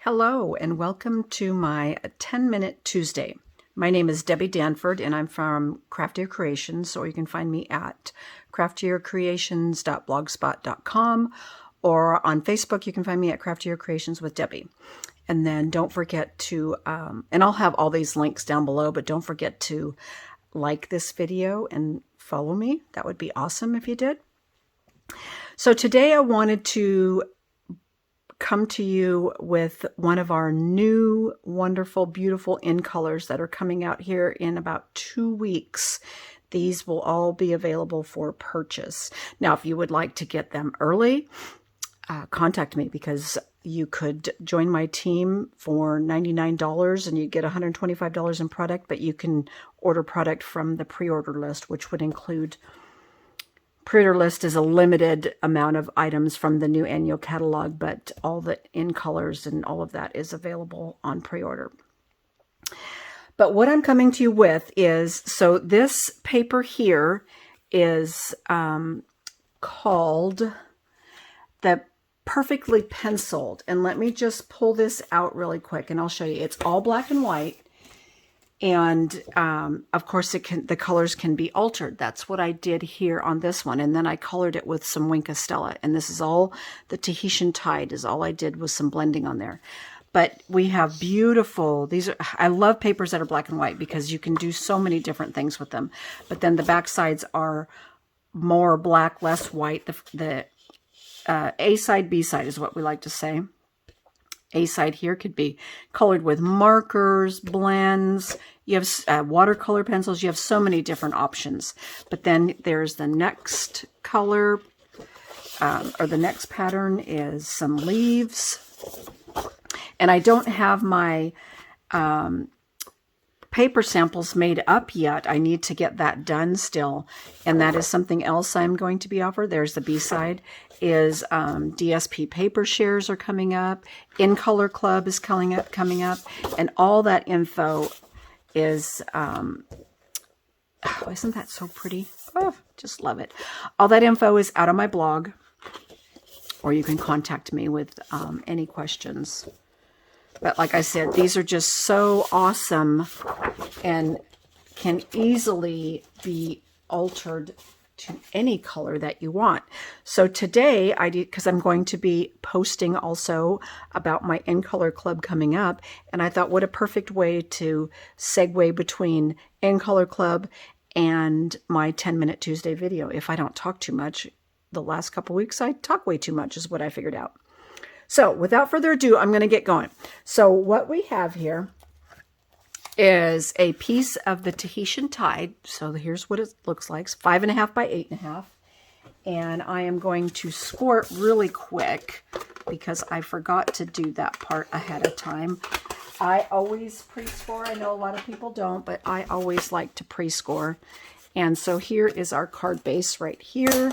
Hello and welcome to my 10-minute Tuesday. My name is Debbie Danford and I'm from Craftier Creations, or you can find me at craftiercreations.blogspot.com, or on Facebook you can find me at Craftier Creations with Debbie. And then don't forget to, and I'll have all these links down below, but don't forget to like this video and follow me. That would be awesome if you did. So today I wanted to come to you with one of our new wonderful, beautiful in colors that are coming out here in about 2 weeks. These will all be available for purchase. Now, if you would like to get them early, contact me, because you could join my team for $99 and you get $125 in product, but you can order product from the pre-order list, which would include pre-order list is a limited amount of items from the new annual catalog, but all the in colors and all of that is available on pre-order. But what I'm coming to you with is, so this paper here is called the Perfectly Penciled. And let me just pull this out really quick and I'll show you. It's all black and white. And of course, the colors can be altered. That's what I did here on this one. And then I colored it with some Wink Stella. And this is all the Tahitian Tide is all I did with some blending on there. But we have beautiful, I love papers that are black and white because you can do so many different things with them. But then the back sides are more black, less white. The A side, B side is what we like to say. A side here could be colored with markers, blends. You have watercolor pencils. You have so many different options. But then there's the next color, or the next pattern is some leaves. And I don't have my paper samples made up yet. I need to get that done still. And that is something else I'm going to be offered. There's the B side. Is DSP paper shares are coming up. In Color Club is coming up. And all that info is, isn't that so pretty? Oh, just love it. All that info is out on my blog, or you can contact me with any questions. But like I said, these are just so awesome and can easily be altered to any color that you want. So today I did, because I'm going to be posting also about my In Color Club coming up, and I thought what a perfect way to segue between In Color Club and my 10-minute Tuesday video. If I don't talk too much, the last couple weeks I talk way too much is what I figured out. So without further ado, I'm going to get going. So what we have here is a piece of the Tahitian Tide. So here's what it looks like. It's 5.5 by 8.5. And I am going to score it really quick because I forgot to do that part ahead of time. I always pre-score. I know a lot of people don't, but I always like to pre-score. And so here is our card base right here.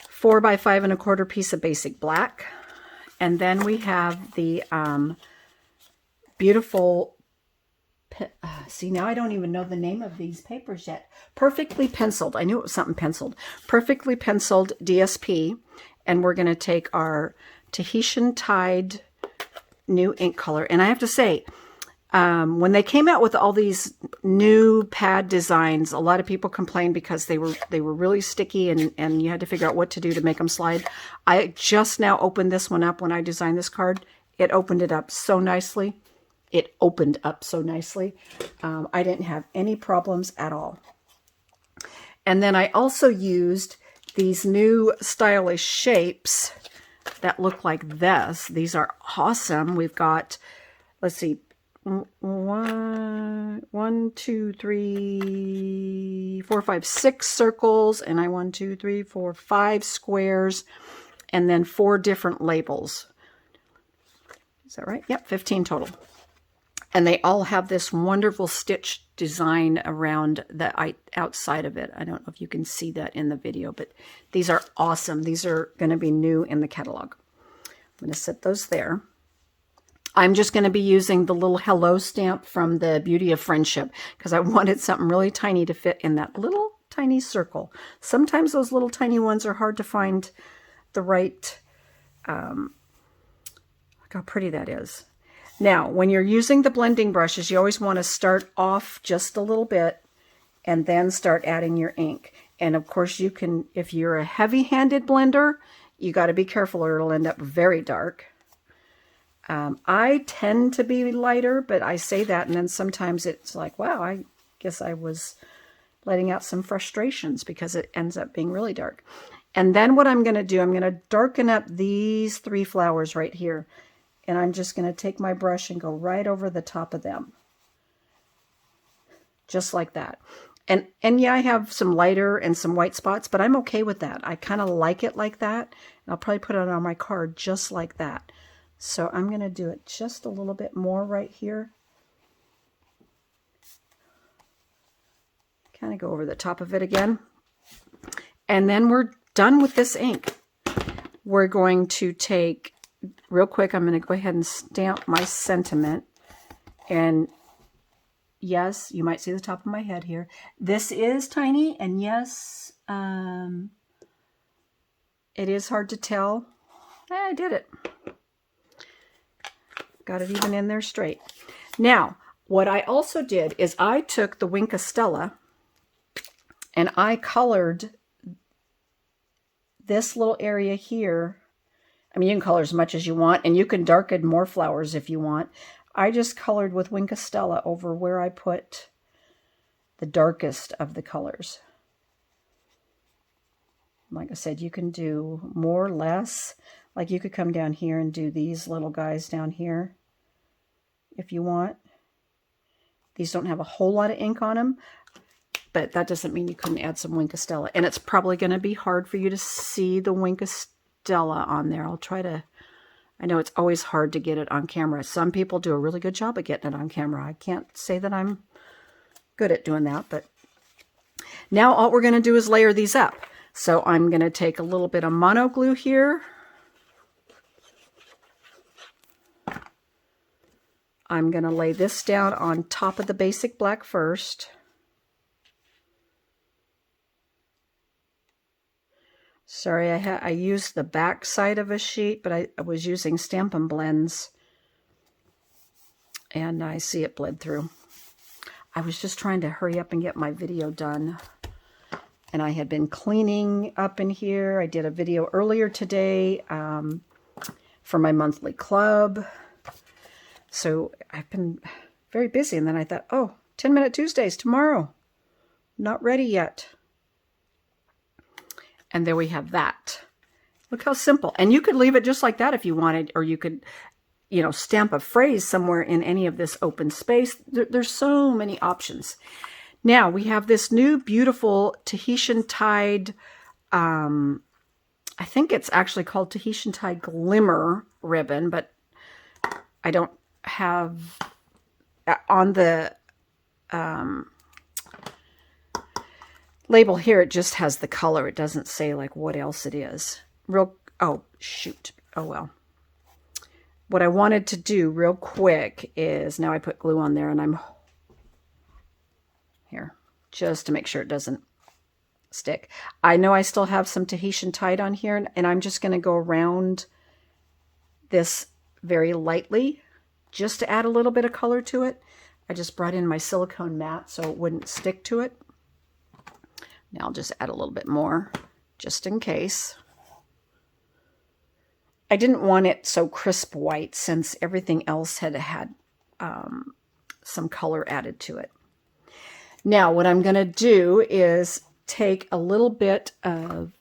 Four by 5.25 piece of basic black. And then we have the beautiful, see, now I don't even know the name of these papers yet. Perfectly Penciled. I knew it was something penciled. Perfectly Penciled DSP. And we're going to take our Tahitian Tide new ink color. And I have to say, when they came out with all these new pad designs, a lot of people complained because they were really sticky and you had to figure out what to do to make them slide. I just now opened this one up when I designed this card. It opened it up so nicely. I didn't have any problems at all. And then I also used these new stylish shapes that look like this. These are awesome. We've got, let's see, 1, 2, 3, 4, 5, 6 circles, and 1, 2, 3, 4, 5 squares, and then 4 different labels. Is that right? Yep, 15 total. And they all have this wonderful stitch design around the outside of it. I don't know if you can see that in the video, but these are awesome. These are going to be new in the catalog. I'm going to set those there. I'm just going to be using the little hello stamp from the Beauty of Friendship because I wanted something really tiny to fit in that little tiny circle. Sometimes those little tiny ones are hard to find the right, look how pretty that is. Now, when you're using the blending brushes, you always want to start off just a little bit and then start adding your ink. And of course you can, if you're a heavy-handed blender, you got to be careful or it'll end up very dark. I tend to be lighter, but I say that and then sometimes it's like, wow, I guess I was letting out some frustrations because it ends up being really dark. And then what I'm going to do, I'm going to darken up these 3 flowers right here. And I'm just going to take my brush and go right over the top of them. Just like that. And yeah, I have some lighter and some white spots, but I'm okay with that. I kind of like it like that. And I'll probably put it on my card just like that. So I'm going to do it just a little bit more right here. Kind of go over the top of it again. And then we're done with this ink. We're going to take, real quick, I'm going to go ahead and stamp my sentiment. And yes, you might see the top of my head here. This is tiny, and yes, it is hard to tell. I did it. Got it even in there straight. Now, what I also did is I took the Wink of Stella and I colored this little area here. I mean, you can color as much as you want, and you can darken more flowers if you want. I just colored with Wink of Stella over where I put the darkest of the colors. Like I said, you can do more or less. Like you could come down here and do these little guys down here if you want. These don't have a whole lot of ink on them, but that doesn't mean you couldn't add some Wink of Stella. And it's probably going to be hard for you to see the Wink of Stella on there. I'll try to, I know it's always hard to get it on camera. Some people do a really good job of getting it on camera. I can't say that I'm good at doing that, but now all we're going to do is layer these up. So I'm going to take a little bit of mono glue here. I'm going to lay this down on top of the basic black first. Sorry, I used the back side of a sheet, but I was using Stampin' Blends, and I see it bled through. I was just trying to hurry up and get my video done, and I had been cleaning up in here. I did a video earlier today for my monthly club, so I've been very busy, and then I thought, oh, 10-minute Tuesdays tomorrow. Not ready yet. And there we have that. Look how simple. And you could leave it just like that if you wanted, or you could, you know, stamp a phrase somewhere in any of this open space. There's so many options. Now we have this new beautiful Tahitian Tide. I think it's actually called Tahitian Tide Glimmer ribbon, but I don't have on the label here, it just has the color. It doesn't say like what else it is. Oh, shoot. Oh, well. What I wanted to do real quick is, now I put glue on there and I'm here just to make sure it doesn't stick. I know I still have some Tahitian Tide on here, and I'm just going to go around this very lightly just to add a little bit of color to it. I just brought in my silicone mat so it wouldn't stick to it. Now I'll just add a little bit more, just in case. I didn't want it so crisp white since everything else had some color added to it. Now what I'm going to do is take a little bit of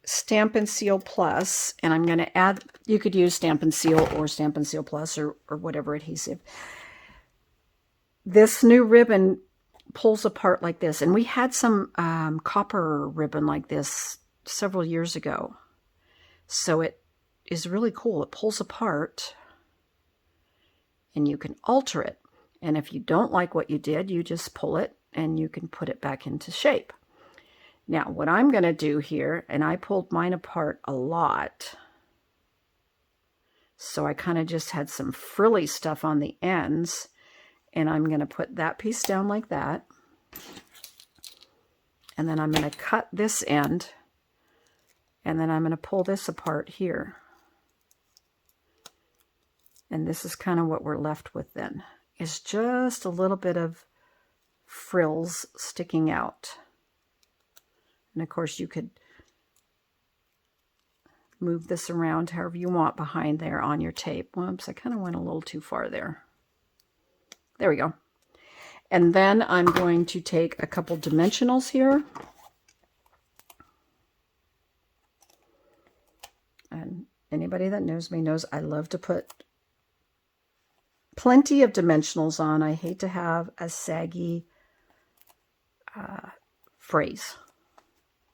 Stampin' Seal Plus, and I'm going to add, you could use Stampin' Seal or Stampin' Seal Plus or whatever adhesive. This new ribbon pulls apart like this, and we had some copper ribbon like this several years ago, so it is really cool. It pulls apart and you can alter it, and if you don't like what you did, you just pull it and you can put it back into shape. Now what I'm going to do here, and I pulled mine apart a lot, so I kind of just had some frilly stuff on the ends. And I'm going to put that piece down like that. And then I'm going to cut this end, and then I'm going to pull this apart here. And this is kind of what we're left with then, is just a little bit of frills sticking out. And of course you could move this around however you want behind there on your tape. Whoops, I kind of went a little too far there. There we go. And then I'm going to take a couple dimensionals here. And anybody that knows me knows I love to put plenty of dimensionals on. I hate to have a saggy phrase.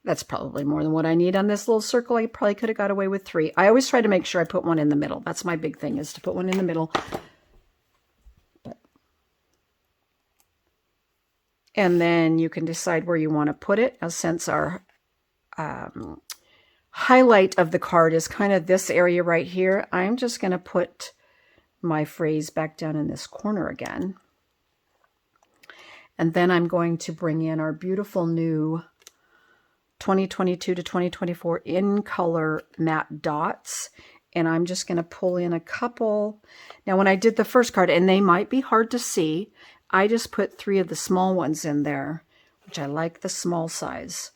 That's probably more than what I need on this little circle. I probably could have got away with 3. I always try to make sure I put one in the middle. That's my big thing, is to put one in the middle. And then you can decide where you want to put it. Now, since our highlight of the card is kind of this area right here, I'm just going to put my phrase back down in this corner again. And then I'm going to bring in our beautiful new 2022 to 2024 in color matte dots. And I'm just going to pull in a couple. Now, when I did the first card, and they might be hard to see, I just put 3 of the small ones in there, which I like the small size.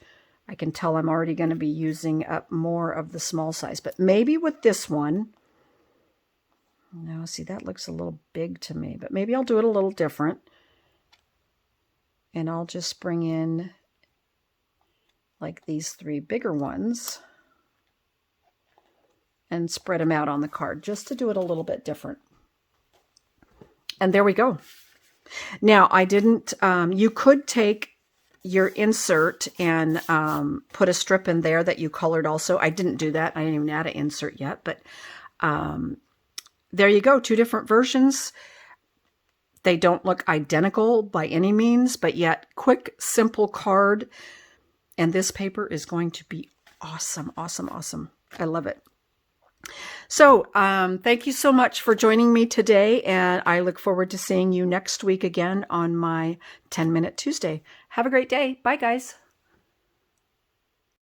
I can tell I'm already going to be using up more of the small size. But maybe with this one, no, see, that looks a little big to me. But maybe I'll do it a little different. And I'll just bring in like these 3 bigger ones and spread them out on the card just to do it a little bit different. And there we go. Now, I didn't, you could take your insert and put a strip in there that you colored also. I didn't do that. I didn't even add an insert yet, but there you go. 2 different versions. They don't look identical by any means, but yet quick, simple card. And this paper is going to be awesome, awesome, awesome. I love it. So thank you so much for joining me today, and I look forward to seeing you next week again on my 10-Minute Tuesday. Have a great day. Bye, guys.